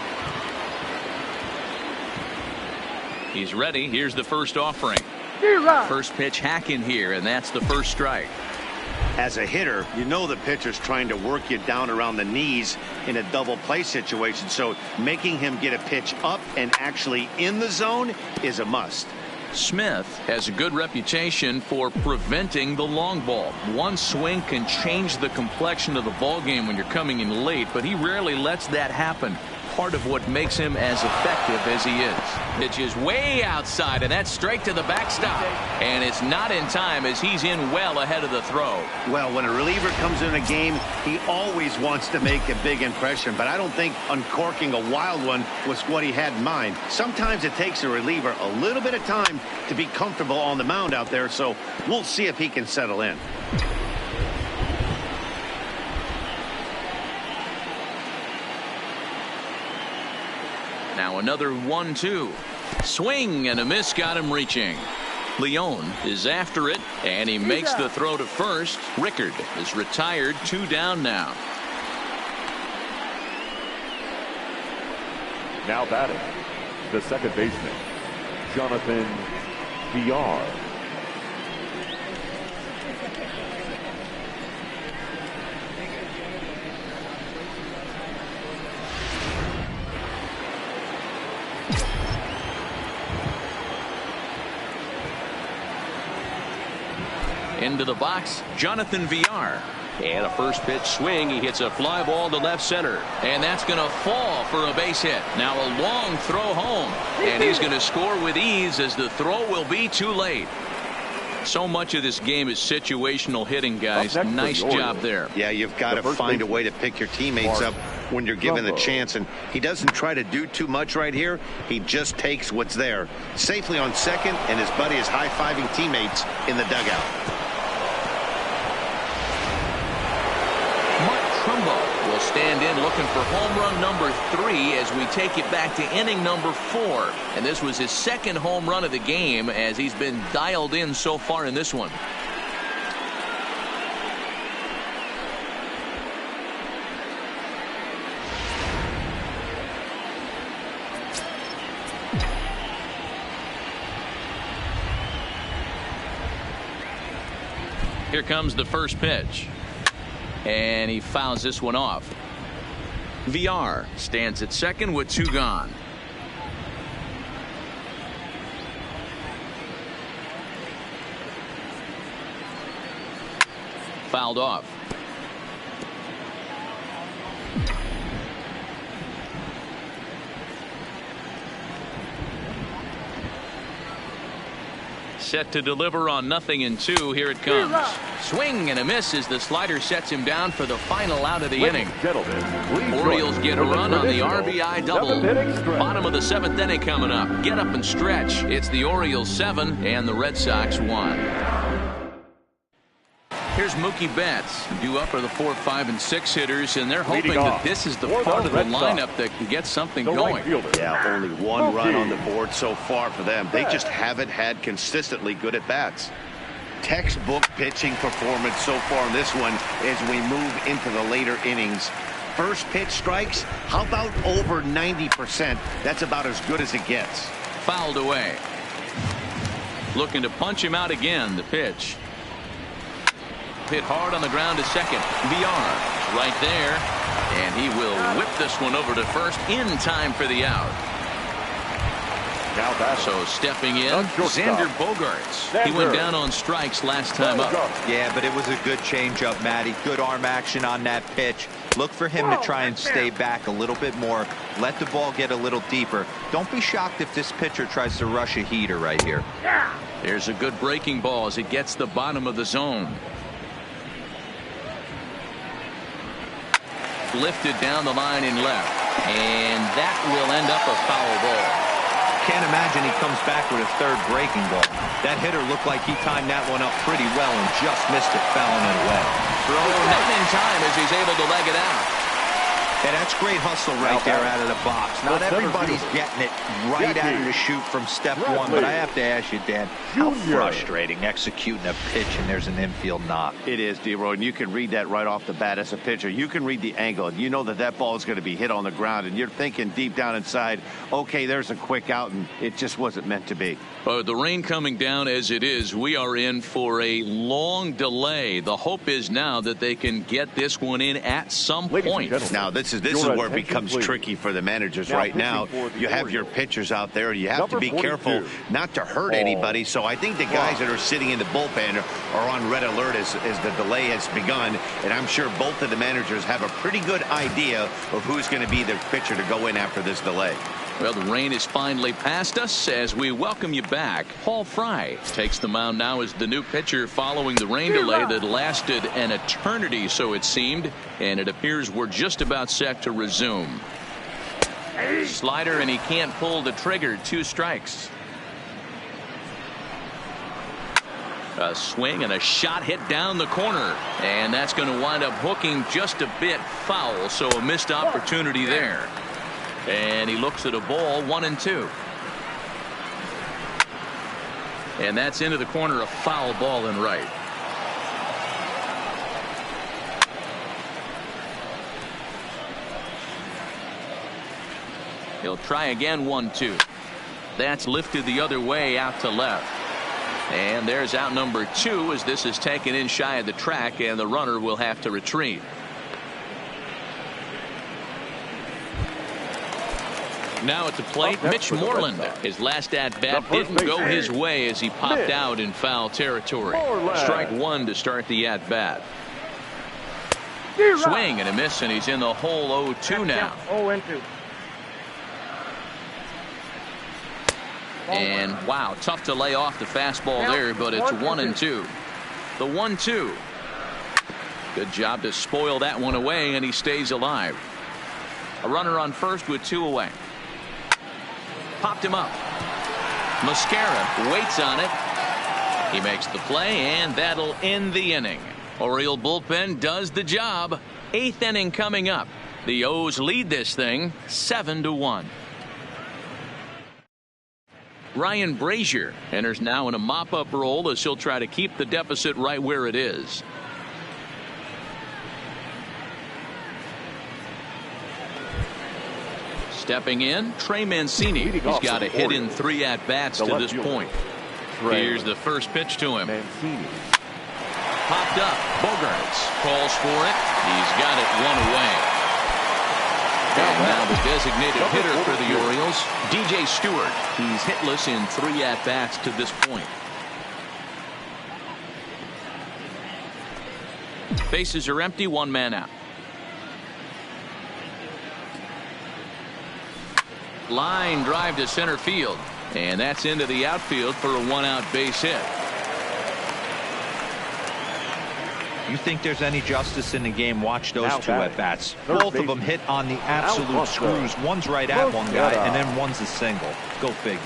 He's ready. Here's the first offering. First pitch hack in here, and that's the first strike. As a hitter, you know the pitcher's trying to work you down around the knees in a double play situation, so making him get a pitch up and actually in the zone is a must. Smith has a good reputation for preventing the long ball. One swing can change the complexion of the ball game when you're coming in late, but he rarely lets that happen. Part of what makes him as effective as he is. Pitch is way outside, and that's straight to the backstop. And it's not in time as he's in well ahead of the throw. Well, when a reliever comes in a game, he always wants to make a big impression, but I don't think uncorking a wild one was what he had in mind. Sometimes it takes a reliever a little bit of time to be comfortable on the mound out there, so we'll see if he can settle in. Now another 1-2. Swing and a miss, got him reaching. Leone is after it, and he makes the throw to first. Rickard is retired, 2 down now. Now batting, the second baseman, Jonathan VR. Into the box, Jonathan VR. And a first pitch swing. He hits a fly ball to left center. And that's going to fall for a base hit. Now a long throw home. And he's going to score with ease as the throw will be too late. So much of this game is situational hitting, guys. Nice job there. Yeah, you've got to find a way to pick your teammates up when you're given the chance. And he doesn't try to do too much right here. He just takes what's there. Safely on second, and his buddy is high-fiving teammates in the dugout. Will stand in looking for home run number 3 as we take it back to inning number 4. And this was his second home run of the game as he's been dialed in so far in this one. Here comes the first pitch. And he fouls this one off. VR stands at second with 2 gone. Fouled off. Set to deliver on 0-2. Here it comes. Swing and a miss as the slider sets him down for the final out of the inning. Orioles get a run on the RBI double. Bottom of the 7th inning coming up. Get up and stretch. It's the Orioles 7 and the Red Sox 1. Here's Mookie Betts. Due up are the 4, 5, and 6 hitters, and they're hoping that this is the part of the lineup that can get something going. Yeah, only 1 run on the board so far for them. They just haven't had consistently good at-bats. Textbook pitching performance so far in this one as we move into the later innings. First pitch strikes, how about over 90%? That's about as good as it gets. Fouled away. Looking to punch him out again. The pitch. Hit hard on the ground to second. VR right there, and he will whip this one over to first in time for the out. So stepping in, Xander Bogaerts. He went down on strikes last time up. Yeah, but it was a good changeup, Matty. Good arm action on that pitch. Look for him to try and stay back a little bit more. Let the ball get a little deeper. Don't be shocked if this pitcher tries to rush a heater right here. There's a good breaking ball as it gets the bottom of the zone. Lifted down the line in left, and that will end up a foul ball. Can't imagine he comes back with a third breaking ball. That hitter looked like he timed that one up pretty well and just missed it, fouling it away. Throw not in time as he's able to leg it out. And that's great hustle right there out of the box. Not everybody's getting it right out of the chute from step 1, but I have to ask you, Dan, how frustrating executing a pitch and there's an infield knock. It is, D-Roy, and you can read that right off the bat as a pitcher. You can read the angle, and you know that that ball is going to be hit on the ground, and you're thinking deep down inside, okay, there's a quick out, and it just wasn't meant to be. The rain coming down as it is, we are in for a long delay. The hope is now that they can get this one in at some point. Now, this is where it becomes tricky for the managers right now. You have your pitchers out there. You have to be careful not to hurt anybody. So I think the guys that are sitting in the bullpen are on red alert as the delay has begun. And I'm sure both of the managers have a pretty good idea of who's going to be the pitcher to go in after this delay. Well, the rain is finally past us as we welcome you back. Paul Fry takes the mound now as the new pitcher following the rain delay that lasted an eternity, so it seemed, and it appears we're just about set to resume. Slider, and he can't pull the trigger. 2 strikes. A swing and a shot hit down the corner, and that's going to wind up hooking just a bit foul, so a missed opportunity there. And he looks at a ball, 1-2. And that's into the corner, a foul ball and right. He'll try again, 1-2. That's lifted the other way out to left. And there's out number 2 as this is taken in shy of the track, and the runner will have to retreat. Now at the plate, Mitch Moreland. His last at bat didn't go his way as he popped out in foul territory. Strike 1 to start the at bat. Swing and a miss, and he's in the hole, 0-2 now. 0-2. And wow, tough to lay off the fastball there, but it's 1-2. The 1-2. Good job to spoil that one away, and he stays alive. A runner on first with 2 away. Popped him up. Mascara waits on it. He makes the play, and that'll end the inning. Oriole bullpen does the job. 8th inning coming up. The O's lead this thing 7-1. Ryan Brazier enters now in a mop-up role as he'll try to keep the deficit right where it is. Stepping in, Trey Mancini. He's got a hit in 3 at-bats to this point. Here's the first pitch to him. Popped up. Bogarts calls for it. He's got it 1 away. And now the designated hitter for the Orioles, DJ Stewart. He's hitless in 3 at-bats to this point. Bases are empty, 1 man out. Line drive to center field, and that's into the outfield for a 1-out base hit. You think there's any justice in the game? Watch those 2 at-bats. Both of them hit on the absolute screws. One's right at one guy, and then one's a single. Go figure.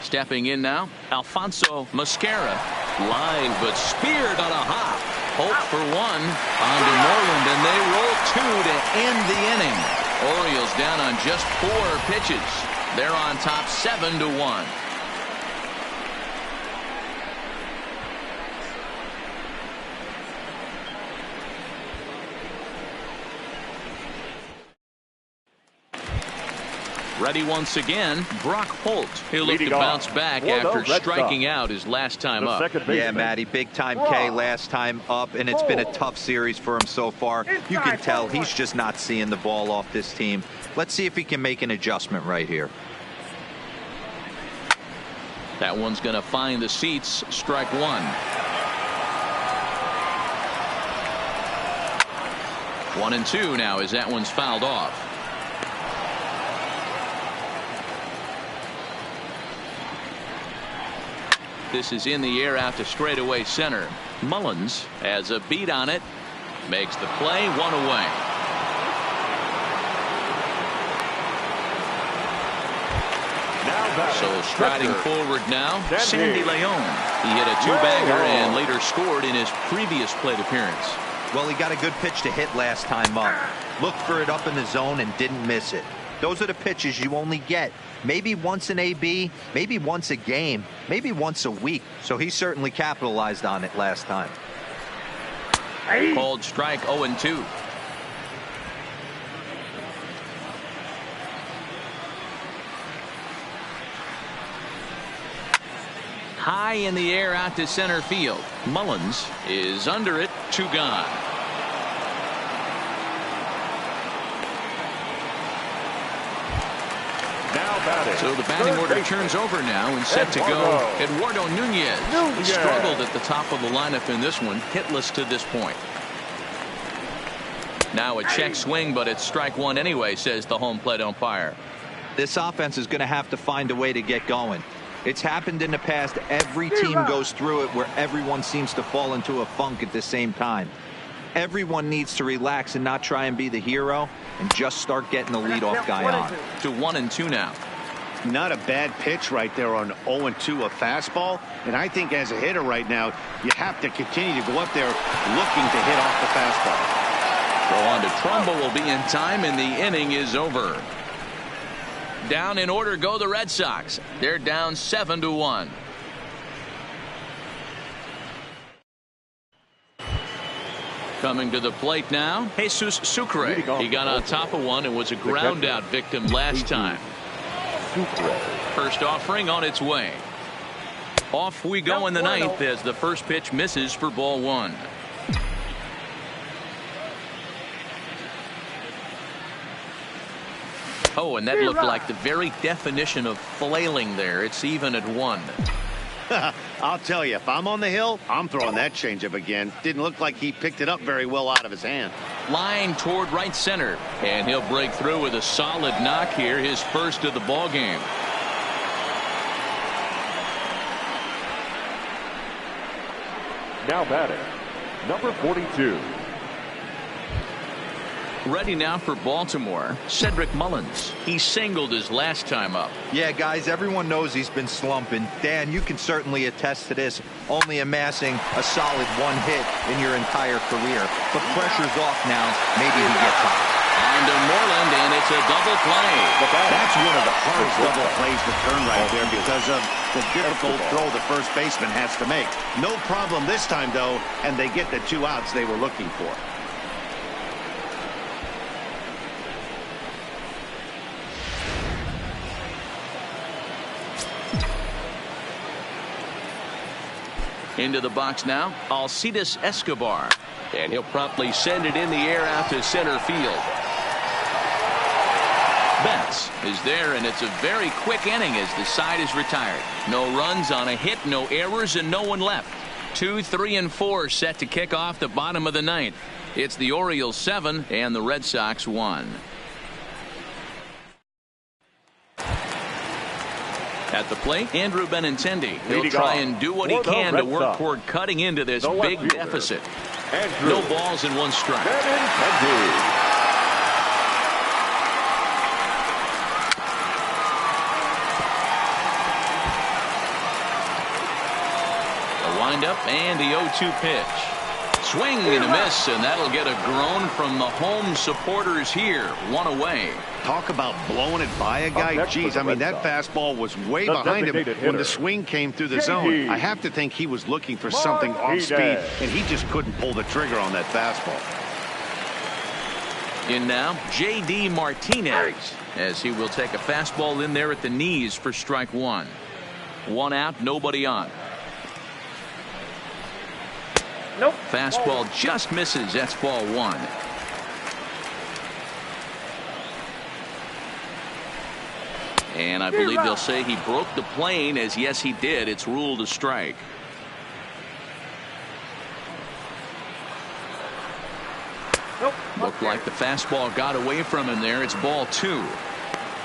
Stepping in now, Alfonso Mascara. Line, but speared on a hop. Hope for 1 onto Moreland, and they roll 2 to end the inning. Orioles down on just 4 pitches. They're on top 7-1. Ready once again, Brock Holt. He'll look to bounce back after striking out his last time up. Yeah, Matty, big time K last time up, and it's been a tough series for him so far. You can tell he's just not seeing the ball off this team. Let's see if he can make an adjustment right here. That one's going to find the seats. Strike 1. 1-2 now as that one's fouled off. This is in the air out to straightaway center. Mullins has a beat on it. Makes the play, 1 away. So striding forward now, Sandy Leon. He hit a 2-bagger and later scored in his previous plate appearance. Well, he got a good pitch to hit last time up. Looked for it up in the zone and didn't miss it. Those are the pitches you only get maybe once an AB, maybe once a game, maybe once a week. So he certainly capitalized on it last time. Called strike, 0-2. High in the air out to center field. Mullins is under it, 2 gone. So the batting order turns over now and set to go. Eduardo Nunez. He struggled at the top of the lineup in this one, hitless to this point. Now a check swing, but it's strike 1 anyway, says the home plate umpire. This offense is going to have to find a way to get going. It's happened in the past. Every team goes through it where everyone seems to fall into a funk at the same time. Everyone needs to relax and not try and be the hero and just start getting the leadoff guy on. To 1-2 now. Not a bad pitch right there on 0-2, a fastball. And I think as a hitter right now, you have to continue to go up there looking to hit off the fastball. Go on to Trumbull will be in time, and the inning is over. Down in order go the Red Sox. They're down 7-1. Coming to the plate now, Jesus Sucre. He got on top of one and was a ground out victim last time. First offering on its way. Off we go in the ninth as the first pitch misses for ball one. Oh, and that looked like the very definition of flailing there. It's even at 1. I'll tell you, if I'm on the hill, I'm throwing that changeup again. Didn't look like he picked it up very well out of his hand. Line toward right center, and he'll break through with a solid knock here, his first of the ball game. Now batting, number 42. Ready now for Baltimore, Cedric Mullins. He singled his last time up. Yeah, guys, everyone knows he's been slumping. Dan, you can certainly attest to this, only amassing a solid 1 hit in your entire career. But pressure's off now. Maybe he gets hot. On to Moreland, and it's a double play. That's one of the hardest double plays to turn right there because of the difficult throw the first baseman has to make. No problem this time, though, and they get the 2 outs they were looking for. Into the box now, Alcides Escobar. And he'll promptly send it in the air out to center field. Betts is there, and it's a very quick inning as the side is retired. No runs on a hit, no errors, and no one left. 2, 3, and 4 set to kick off the bottom of the ninth. It's the Orioles 7 and the Red Sox 1. At the plate, Andrew Benintendi. He'll try and do what he can to work toward cutting into this big deficit. No balls and 1 strike. The windup and the 0-2 pitch. Swing and a miss, and that'll get a groan from the home supporters here. 1 away. Talk about blowing it by a guy. Geez, I mean, that fastball was way behind him when the swing came through the zone. I have to think he was looking for something off speed, and he just couldn't pull the trigger on that fastball. In now, J.D. Martinez, as he will take a fastball in there at the knees for strike 1. 1 out, nobody on. Nope. Fastball just misses. That's ball 1. And I believe they'll say he broke the plane, as yes he did. It's ruled a strike. Nope. Looked like the fastball got away from him there. It's ball 2.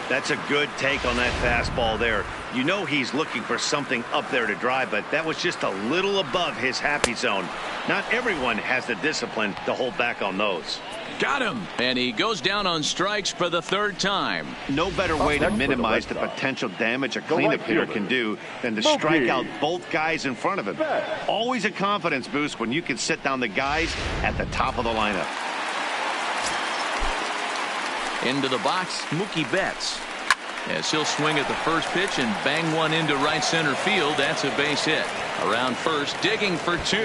That's a good take on that fastball there. You know he's looking for something up there to drive, but that was just a little above his happy zone. Not everyone has the discipline to hold back on those. Got him. And he goes down on strikes for the 3rd time. No better way to minimize the potential damage a cleanup hitter can do than to strike out both guys in front of him. Always a confidence boost when you can sit down the guys at the top of the lineup. Into the box, Mookie Betts. As he'll swing at the first pitch and bang one into right center field. That's a base hit. Around first, digging for 2.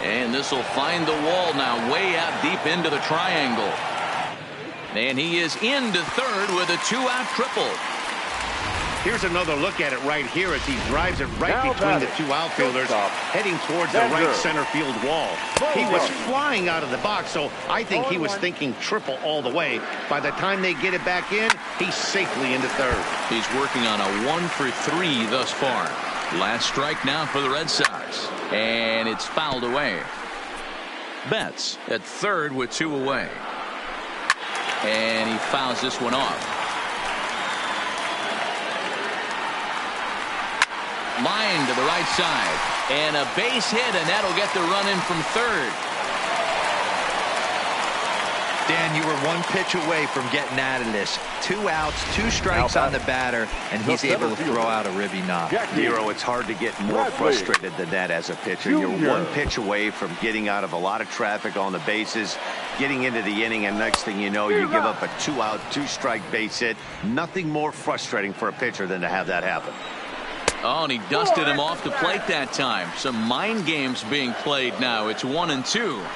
And this will find the wall now, way out deep into the triangle. And he is into third with a 2-out triple. Here's another look at it right here as he drives it right between the 2 outfielders, heading towards the right center field wall. He was flying out of the box, so I think he was thinking triple all the way. By the time they get it back in, he's safely into third. He's working on a 1 for 3 thus far. Last strike now for the Red Sox. And it's fouled away. Betts at third with 2 away. And he fouls this one off. Line to the right side. And a base hit, and that'll get the run in from third. Dan, you were one pitch away from getting out of this. 2 outs, 2 strikes on the batter, and he's able to throw out a ribby knock. Nero, it's hard to get more frustrated than that as a pitcher. You're one pitch away from getting out of a lot of traffic on the bases, getting into the inning, and next thing you know, you give up a 2-out, 2-strike base hit. Nothing more frustrating for a pitcher than to have that happen. Oh, and he dusted him off the plate that time. Some mind games being played now. It's 1-2.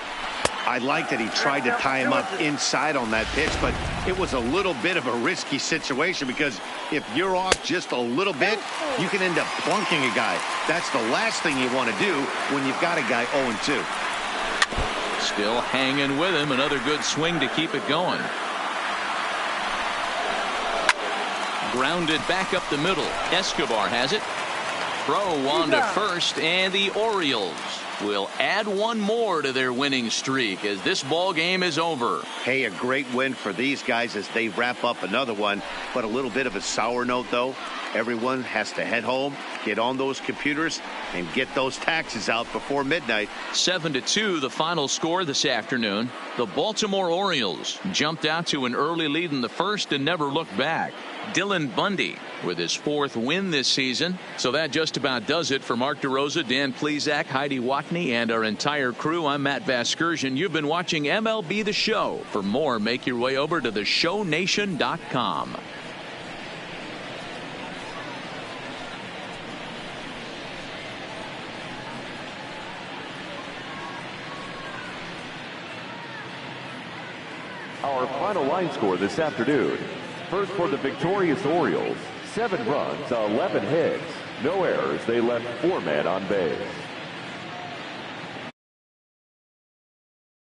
I like that he tried to tie him up inside on that pitch, but it was a little bit of a risky situation because if you're off just a little bit, you can end up plunking a guy. That's the last thing you want to do when you've got a guy 0-2. Still hanging with him. Another good swing to keep it going. Grounded back up the middle. Escobar has it. Throw on to first, and the Orioles will add one more to their winning streak as this ball game is over. Hey, a great win for these guys as they wrap up another one, but a little bit of a sour note though. Everyone has to head home, get on those computers, and get those taxes out before midnight. 7-2 the final score this afternoon. The Baltimore Orioles jumped out to an early lead in the first and never looked back. Dylan Bundy with his 4th win this season. So that just about does it for Mark DeRosa, Dan Plesac, Heidi Watney, and our entire crew. I'm Matt Vasgersian. You've been watching MLB The Show. For more, make your way over to theshownation.com. Our final line score this afternoon. First for the victorious Orioles, 7 runs, 11 hits, no errors. They left 4 men on base.